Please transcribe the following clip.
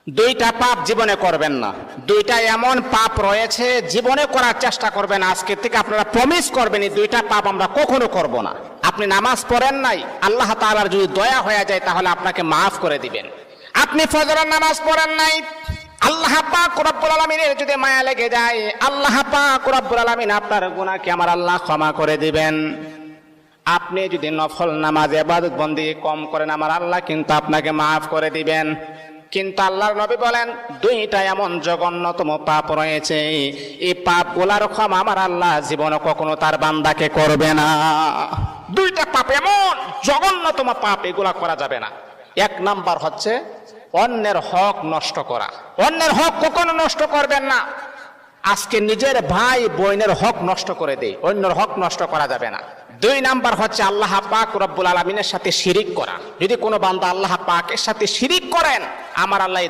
দুইটা পাপ জীবনে করবেন না। দুইটা এমন পাপ রয়েছে জীবনে করার চেষ্টা করবেন, আজকে থেকে আপনারা প্রমিস করবেন এই দুইটা পাপ আমরা কখনো করব না। আপনি নামাজ পড়েন নাই, আল্লাহ তাআলার যদি দয়া হয়ে যায় তাহলে আপনাকে মাফ করে দিবেন। আপনি ফজরের নামাজ পড়েন নাই, আল্লাহ পাক রব্বুল আলামিনের যদি মায়া লেগে যায়, আল্লাহ পাক রব্বুল আলামিন আপনার গুনাহকে আমার আল্লাহ ক্ষমা করে দিবেন। আপনি যদি নফল নামাজ ইবাদত বন্দেগী কম করেন, আমার আল্লাহ কিন্তু আপনাকে মাফ করে দিবেন। কিন্তু আল্লাহর নবী বলেন দুইটা এমন জঘন্যতম পাপ রয়েছে, এই পাপগুলার ক্ষমা আমার আল্লাহ জীবনে কখনো তার বান্দাকে করবে না। দুইটা পাপ এমন জঘন্যতম পাপ, এগুলা করা যাবে না। এক নাম্বার হচ্ছে অন্যের হক নষ্ট করা। অন্যের হক কখনো নষ্ট করবেন না। আজকে নিজের ভাই বোনের হক নষ্ট করে দেয়, অন্যের হক নষ্ট করা যাবে না। দুই নাম্বার হচ্ছে আল্লাহ পাক রব্বুল আলামিনের সাথে শিরিক করা। যদি কোনো বান্দা আল্লাহ পাকের সাথে শিরিক করেন, আমার আল্লাহ